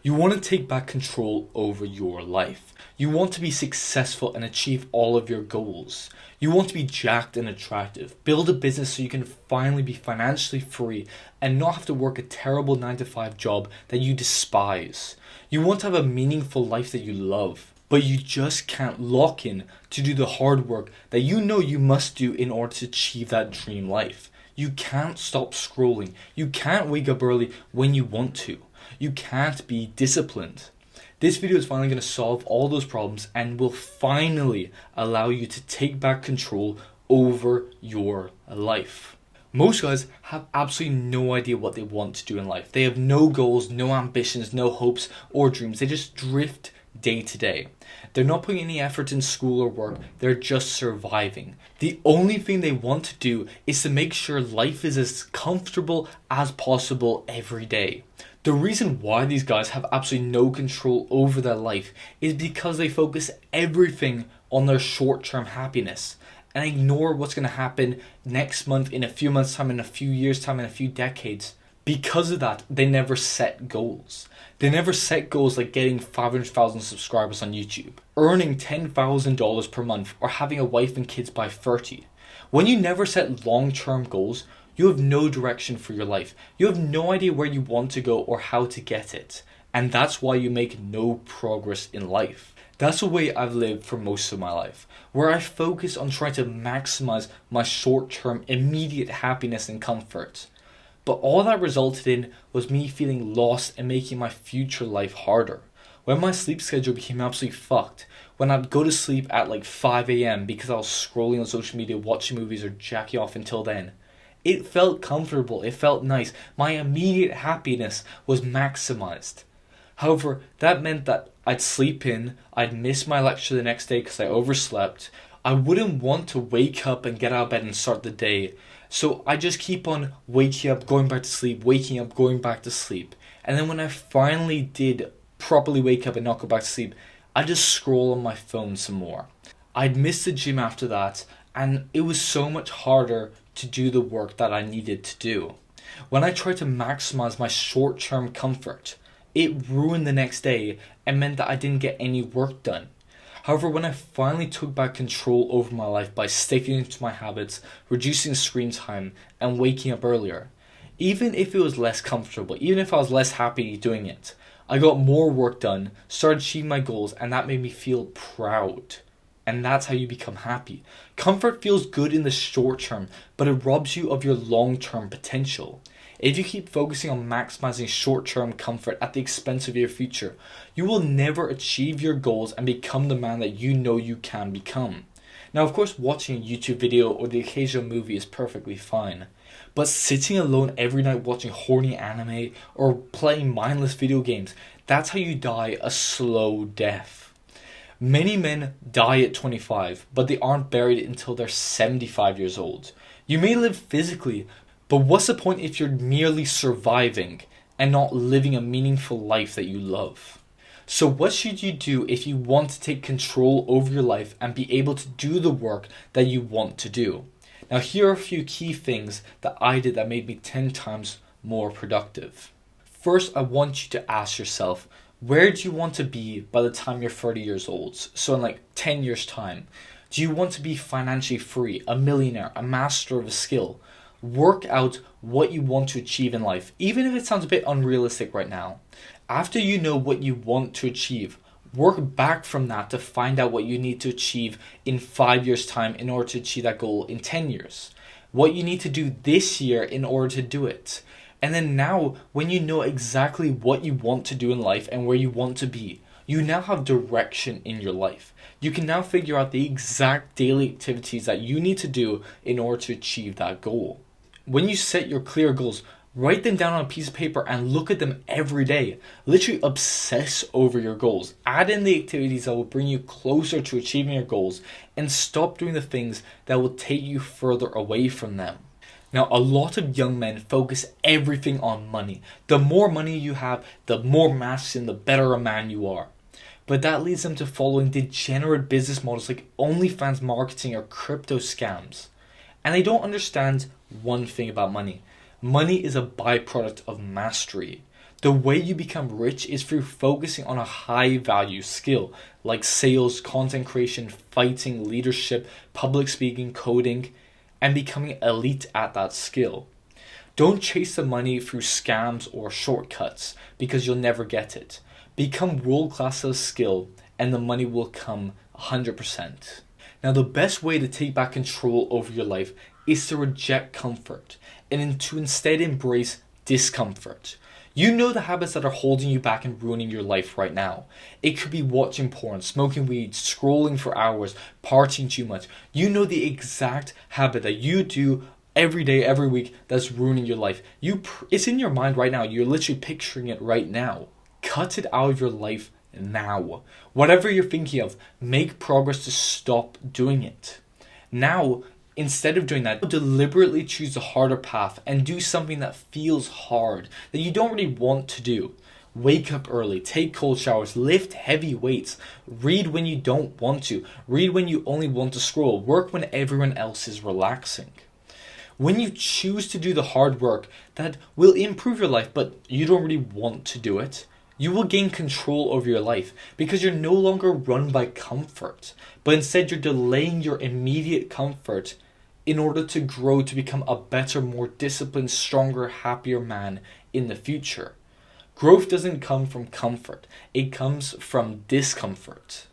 You want to take back control over your life. You want to be successful and achieve all of your goals. You want to be jacked and attractive. Build a business so you can finally be financially free and not have to work a terrible 9 to 5 job that you despise. You want to have a meaningful life that you love, but you just can't lock in to do the hard work that you know you must do in order to achieve that dream life. You can't stop scrolling. You can't wake up early when you want to. You can't be disciplined. This video is finally going to solve all those problems and will finally allow you to take back control over your life. Most guys have absolutely no idea what they want to do in life. They have no goals, no ambitions, no hopes or dreams. They just drift day to day. They're not putting any effort in school or work. They're just surviving. The only thing they want to do is to make sure life is as comfortable as possible every day. The reason why these guys have absolutely no control over their life is because they focus everything on their short-term happiness and ignore what's going to happen next month, in a few months' time, in a few years' time, in a few decades. Because of that, they never set goals. They never set goals like getting 500,000 subscribers on YouTube, earning $10,000 per month, or having a wife and kids by 30. When you never set long-term goals, you have no direction for your life. You have no idea where you want to go or how to get it. And that's why you make no progress in life. That's the way I've lived for most of my life, where I focus on trying to maximize my short-term immediate happiness and comfort. But all that resulted in was me feeling lost and making my future life harder. When my sleep schedule became absolutely fucked, when I'd go to sleep at like 5 a.m. because I was scrolling on social media, watching movies or jacking off until then, it felt comfortable, it felt nice. My immediate happiness was maximized. However, that meant that I'd sleep in, I'd miss my lecture the next day because I overslept. I wouldn't want to wake up and get out of bed and start the day. So I just keep on waking up, going back to sleep, waking up, going back to sleep. And then when I finally did properly wake up and not go back to sleep, I just scroll on my phone some more. I'd miss the gym after that, and it was so much harder to do the work that I needed to do. When I tried to maximize my short-term comfort, it ruined the next day and meant that I didn't get any work done. However, when I finally took back control over my life by sticking to my habits, reducing screen time, and waking up earlier, even if it was less comfortable, even if I was less happy doing it, I got more work done, started achieving my goals, and that made me feel proud. And that's how you become happy. Comfort feels good in the short term, but it robs you of your long-term potential. If you keep focusing on maximizing short-term comfort at the expense of your future, you will never achieve your goals and become the man that you know you can become. Now, of course, watching a YouTube video or the occasional movie is perfectly fine, but sitting alone every night watching horny anime or playing mindless video games, that's how you die a slow death. Many men die at 25, but they aren't buried until they're 75 years old. You may live physically, but what's the point if you're merely surviving and not living a meaningful life that you love? So what should you do if you want to take control over your life and be able to do the work that you want to do? Now, here are a few key things that I did that made me 10 times more productive. First, I want you to ask yourself, where do you want to be by the time you're 30 years old? So in like 10 years' time. Do you want to be financially free, a millionaire, a master of a skill? Work out what you want to achieve in life, even if it sounds a bit unrealistic right now. After you know what you want to achieve, work back from that to find out what you need to achieve in 5 years' time in order to achieve that goal in 10 years. What you need to do this year in order to do it. And then now, when you know exactly what you want to do in life and where you want to be, you now have direction in your life. You can now figure out the exact daily activities that you need to do in order to achieve that goal. When you set your clear goals, write them down on a piece of paper and look at them every day. Literally obsess over your goals. Add in the activities that will bring you closer to achieving your goals and stop doing the things that will take you further away from them. Now, a lot of young men focus everything on money. The more money you have, the more masculine, the better a man you are. But that leads them to following degenerate business models like OnlyFans marketing or crypto scams. And they don't understand one thing about money. Money is a byproduct of mastery. The way you become rich is through focusing on a high value skill like sales, content creation, fighting, leadership, public speaking, coding, and becoming elite at that skill. Don't chase the money through scams or shortcuts because you'll never get it. Become world class at a skill and the money will come 100%. Now, the best way to take back control over your life is to reject comfort and to instead embrace discomfort. You know the habits that are holding you back and ruining your life right now. It could be watching porn, smoking weed, scrolling for hours, partying too much. You know the exact habit that you do every day, every week that's ruining your life. It's in your mind right now. You're literally picturing it right now. Cut it out of your life now. Whatever you're thinking of, make progress to stop doing it. Now, instead of doing that, deliberately choose the harder path and do something that feels hard, that you don't really want to do. Wake up early, take cold showers, lift heavy weights, read when you don't want to, read when you only want to scroll, work when everyone else is relaxing. When you choose to do the hard work that will improve your life, but you don't really want to do it, you will gain control over your life because you're no longer run by comfort, but instead you're delaying your immediate comfort in order to grow to become a better, more disciplined, stronger, happier man in the future. Growth doesn't come from comfort, it comes from discomfort.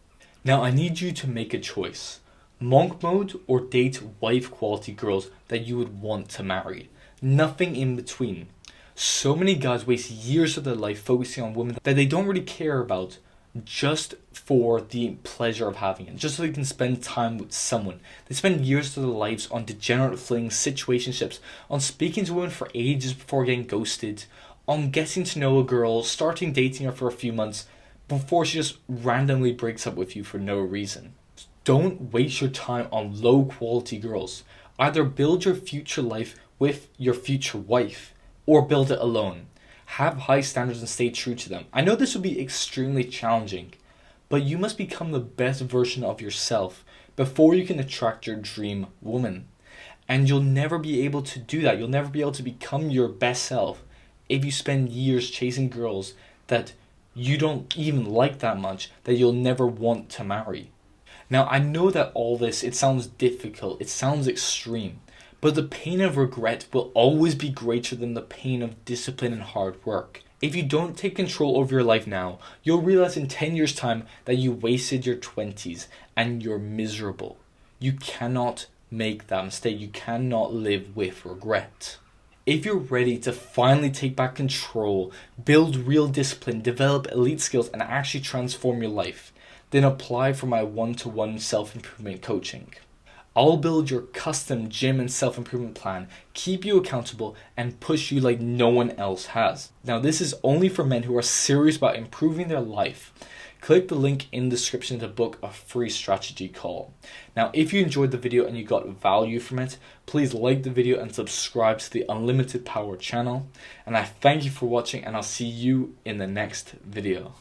Now I need you to make a choice. Monk mode or date wife quality girls that you would want to marry. Nothing in between. So many guys waste years of their life focusing on women that they don't really care about just for the pleasure of having it, just so they can spend time with someone. They spend years of their lives on degenerate flings, situationships, on speaking to women for ages before getting ghosted, on getting to know a girl, starting dating her for a few months before she just randomly breaks up with you for no reason. Don't waste your time on low quality girls. Either build your future life with your future wife or build it alone. Have high standards and stay true to them. I know this will be extremely challenging, but you must become the best version of yourself before you can attract your dream woman. And you'll never be able to do that. You'll never be able to become your best self if you spend years chasing girls that you don't even like that much, that you'll never want to marry. Now, I know that all this, it sounds difficult, it sounds extreme, but the pain of regret will always be greater than the pain of discipline and hard work. If you don't take control over your life now, you'll realize in 10 years' time that you wasted your 20s and you're miserable. You cannot make that mistake. You cannot live with regret. If you're ready to finally take back control, build real discipline, develop elite skills, and actually transform your life, then apply for my one-to-one self-improvement coaching. I'll build your custom gym and self-improvement plan, keep you accountable, and push you like no one else has. Now, this is only for men who are serious about improving their life. Click the link in the description to book a free strategy call. Now, if you enjoyed the video and you got value from it, please like the video and subscribe to the Unlimited Power channel. And I thank you for watching, and I'll see you in the next video.